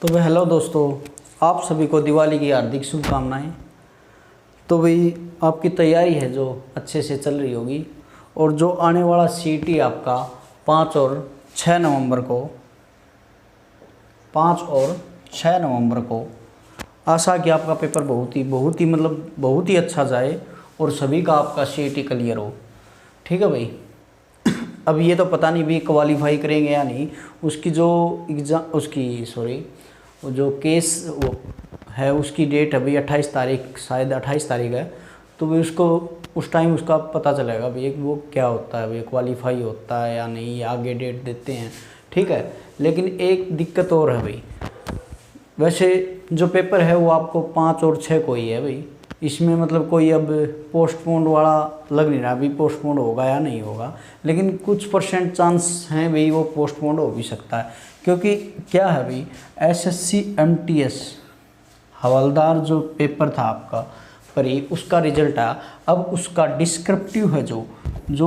तो भाई हेलो दोस्तों, आप सभी को दिवाली की हार्दिक शुभकामनाएं। तो भाई आपकी तैयारी है जो अच्छे से चल रही होगी, और जो आने वाला सीटी आपका 5 और 6 नवंबर को 5 और 6 नवंबर को आशा कि आपका पेपर बहुत ही अच्छा जाए और सभी का आपका सीटी क्लियर हो। ठीक है भाई। अब ये तो पता नहीं भी क्वालिफाई करेंगे या नहीं, उसकी जो वो जो केस वो है उसकी डेट अभी 28 तारीख, शायद 28 तारीख है। तो भी उसको उस टाइम उसका पता चलेगा भाई वो क्या होता है, भाई क्वालिफाई होता है या नहीं, आगे डेट देते हैं। ठीक है। लेकिन एक दिक्कत और है भाई, वैसे जो पेपर है वो आपको 5 और 6 को ही है भाई। इसमें मतलब कोई अब पोस्टपोन वाला लग नहीं रहा अभी, पोस्टपोन होगा या नहीं होगा, लेकिन कुछ परसेंट चांस हैं भाई वो पोस्टपोन हो भी सकता है। क्योंकि क्या है भाई, एसएससी एमटीएस हवलदार जो पेपर था आपका परी, उसका रिजल्ट आया। अब उसका डिस्क्रिप्टिव है जो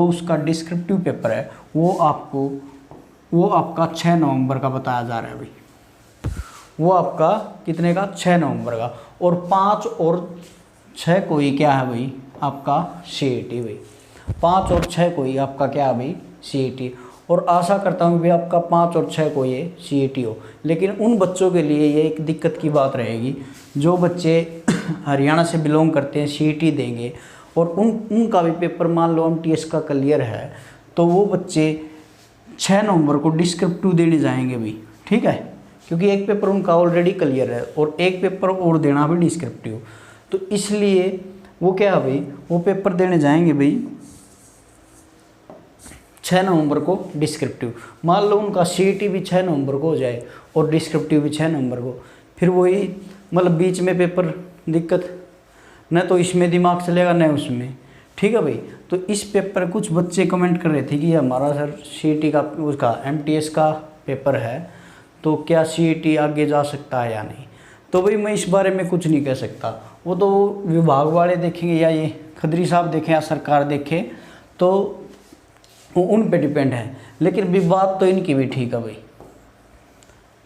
उसका डिस्क्रिप्टिव पेपर है वो आपका 6 नवंबर का बताया जा रहा है भाई। वो आपका कितने का, 6 नवंबर का। और 5 और 6 को ही क्या है भाई आपका सीईटी भाई। 5 और 6 को ही आपका क्या है भाई सीईटी। और आशा करता हूँ भी आपका 5 और 6 को ये सीईटी हो। लेकिन उन बच्चों के लिए ये एक दिक्कत की बात रहेगी जो बच्चे हरियाणा से बिलोंग करते हैं, सीईटी देंगे और उनका भी पेपर मान लो एमटीएस का क्लियर है, तो वो बच्चे 6 नवंबर को डिस्क्रिप्टिव देने जाएंगे भी। ठीक है। क्योंकि एक पेपर उनका ऑलरेडी क्लियर है और एक पेपर और देना भी डिस्क्रिप्टिव, तो इसलिए वो क्या है भाई, वो पेपर देने जाएंगे भाई 6 नवंबर को डिस्क्रिप्टिव। मान लो उनका सीईटी भी 6 नवंबर को हो जाए और डिस्क्रिप्टिव भी 6 नवंबर को, फिर वही मतलब बीच में पेपर दिक्कत, न तो इसमें दिमाग चलेगा न उसमें। ठीक है भाई। तो इस पेपर कुछ बच्चे कमेंट कर रहे थे कि हमारा सर सीईटी का उसका एमटीएस का पेपर है, तो क्या सीईटी आगे जा सकता है या नहीं। तो भाई मैं इस बारे में कुछ नहीं कह सकता, वो तो विभाग वाले देखेंगे या ये खदरी साहब देखें या सरकार देखे, तो वो उन पे डिपेंड है। लेकिन भी बात तो इनकी भी ठीक है भाई,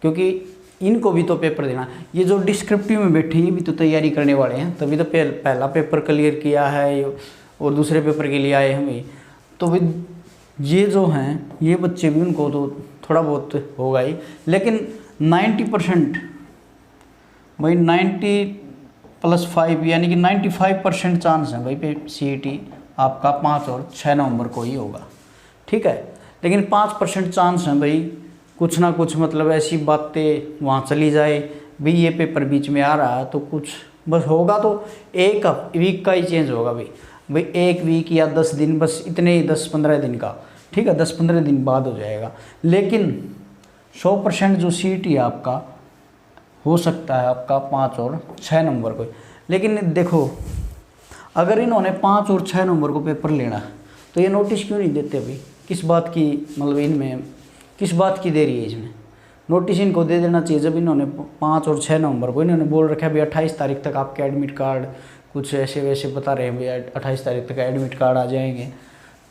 क्योंकि इनको भी तो पेपर देना। ये जो डिस्क्रिप्टिव में बैठे ये भी तो तैयारी करने वाले हैं, तभी तो पहला पेपर क्लियर किया है और दूसरे पेपर के लिए आए हैं भाई। तो भाई ये जो हैं ये बच्चे भी, उनको तो थोड़ा बहुत होगा ही, लेकिन 90% भाई 90+5 यानी कि 95% चांस है भाई सीईटी आपका 5 और 6 नवंबर को ही होगा। ठीक है। लेकिन 5% चांस है भाई कुछ ना कुछ मतलब ऐसी बातें वहाँ चली जाए भाई, ये पेपर बीच में आ रहा है तो कुछ बस होगा तो 1 वीक का ही चेंज होगा भाई 1 वीक या 10 दिन, बस इतने ही 10-15 दिन का। ठीक है। 10-15 दिन बाद हो जाएगा। लेकिन 100% जो सीईटी है आपका हो सकता है आपका 5 और 6 नवंबर को। लेकिन देखो, अगर इन्होंने 5 और 6 नवंबर को पेपर लेना तो ये नोटिस क्यों नहीं देते भाई, किस बात की मतलब इनमें किस बात की देरी है इसमें। नोटिस इनको दे देना चाहिए जब इन्होंने 5 और 6 नवंबर को इन्होंने बोल रखा है भाई 28 तारीख तक आपके एडमिट कार्ड, कुछ ऐसे वैसे बता रहे हैं भाई 28 तारीख तक एडमिट कार्ड आ जाएंगे,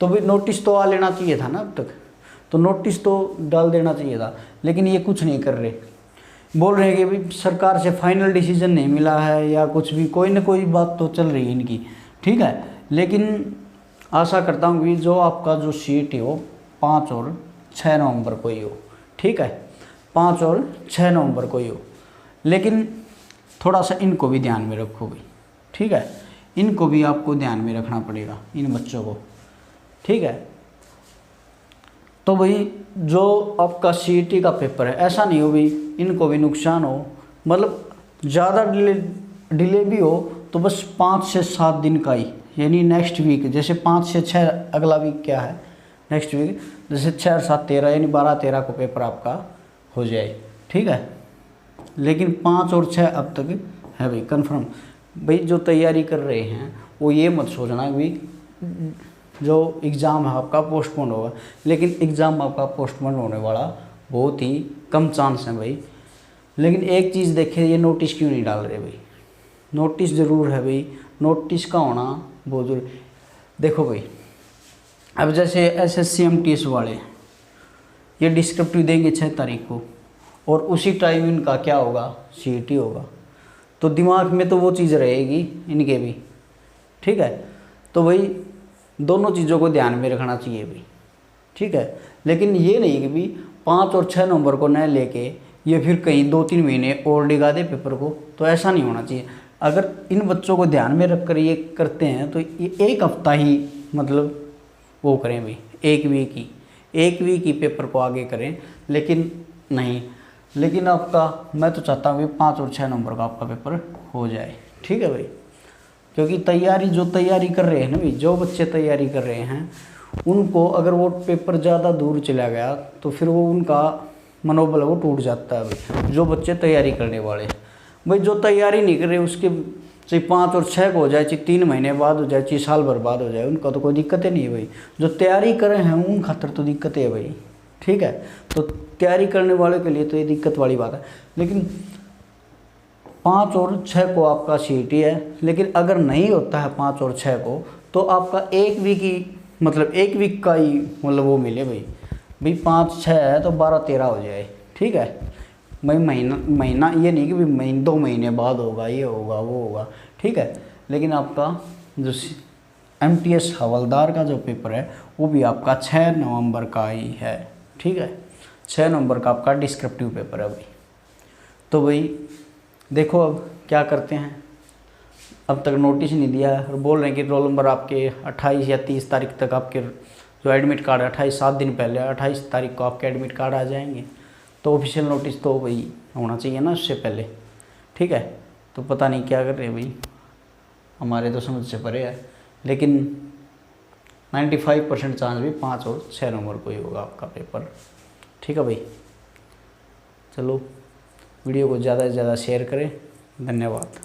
तो भाई नोटिस तो आ लेना चाहिए था ना अब तक, तो नोटिस तो डाल देना चाहिए था। लेकिन ये कुछ नहीं कर रहे, बोल रहे हैं कि भाई सरकार से फाइनल डिसीजन नहीं मिला है या कुछ भी, कोई ना कोई बात तो चल रही है इनकी। ठीक है। लेकिन आशा करता हूँ कि जो आपका जो सीईटी हो 5 और 6 नवंबर को ही हो। ठीक है। 5 और 6 नवंबर को ही हो। लेकिन थोड़ा सा इनको भी ध्यान में रखो भाई। ठीक है। इनको भी आपको ध्यान में रखना पड़ेगा इन बच्चों को। ठीक है। तो भाई जो आपका सीईटी का पेपर है, ऐसा नहीं हो भाई इनको भी नुकसान हो, मतलब ज़्यादा डिले भी हो तो बस 5 से 7 दिन का ही, यानी नेक्स्ट वीक, जैसे 5 से 6 अगला वीक क्या है नेक्स्ट वीक, जैसे 6 और 7 13 यानी 12-13 को पेपर आपका हो जाए। ठीक है। लेकिन 5 और 6 अब तक है भाई कंफर्म। भाई जो तैयारी कर रहे हैं वो ये मत सोचना भाई जो एग्ज़ाम है आपका पोस्टपोन होगा, लेकिन एग्ज़ाम आपका पोस्टपोन होने वाला बहुत ही कम चांस है भाई। लेकिन एक चीज़ देखें, ये नोटिस क्यों नहीं डाल रहे भाई। नोटिस ज़रूर है भाई, नोटिस का होना बहुत ज़रूरी। देखो भाई अब जैसे एसएससी एमटीएस वाले ये डिस्क्रिप्टिव देंगे 6 तारीख को, और उसी टाइम इनका क्या होगा, CET होगा। तो दिमाग में तो वो चीज़ रहेगी इनके भी, ठीक है। तो भाई दोनों चीज़ों को ध्यान में रखना चाहिए भाई, ठीक है। लेकिन ये नहीं कि भी 5 और 6 नंबर को न लेके ये फिर कहीं 2-3 महीने और डिगा दे पेपर को, तो ऐसा नहीं होना चाहिए। अगर इन बच्चों को ध्यान में रख कर ये करते हैं तो ये एक हफ्ता ही मतलब वो करें भाई, एक वीक ही पेपर को आगे करें। लेकिन नहीं, लेकिन आपका मैं तो चाहता हूँ कि 5 और 6 नंबर का आपका पेपर हो जाए, ठीक है भाई। क्योंकि जो तैयारी कर रहे हैं ना भाई, जो बच्चे तैयारी कर रहे हैं उनको अगर वो पेपर ज़्यादा दूर चला गया तो फिर वो उनका मनोबल वो टूट जाता है भाई। जो बच्चे तैयारी करने वाले भाई, जो तैयारी नहीं कर रहे उसके चाहे 5 और 6 को हो जाए, चाहे 3 महीने बाद हो जाए, चाहे साल भर बाद हो जाए, उनका तो कोई दिक्कत ही नहीं है भाई। जो तैयारी कर रहे हैं उन खातर तो दिक्कत है भाई, ठीक है। तो तैयारी करने वाले के लिए तो ये दिक्कत वाली बात है। लेकिन 5 और 6 को आपका CET है, लेकिन अगर नहीं होता है 5 और 6 को तो आपका एक वीक ही मतलब एक वीक का ही मतलब वो मिले भाई 5-6 है तो 12-13 हो जाए, ठीक है भाई। महीना ये नहीं कि भाई 2 महीने बाद होगा, ये होगा वो होगा, ठीक है। लेकिन आपका जो MTS हवलदार का जो पेपर है वो भी आपका 6 नवंबर का ही है, ठीक है। 6 नवंबर का आपका डिस्क्रिप्टिव पेपर है भाई। तो भाई देखो अब क्या करते हैं। अब तक नोटिस नहीं दिया है और बोल रहे हैं कि रोल नंबर आपके 28 या 30 तारीख तक आपके जो एडमिट कार्ड 7 दिन पहले 28 तारीख को आपके एडमिट कार्ड आ जाएंगे। तो ऑफिशियल नोटिस तो भाई होना चाहिए ना उससे पहले, ठीक है। तो पता नहीं क्या कर रहे हैं भाई, हमारे तो समझ से परे है। लेकिन 95% चांस भी 5 और 6 नंबर को ही होगा आपका पेपर, ठीक है भाई। चलो वीडियो को ज़्यादा से ज़्यादा शेयर करें, धन्यवाद।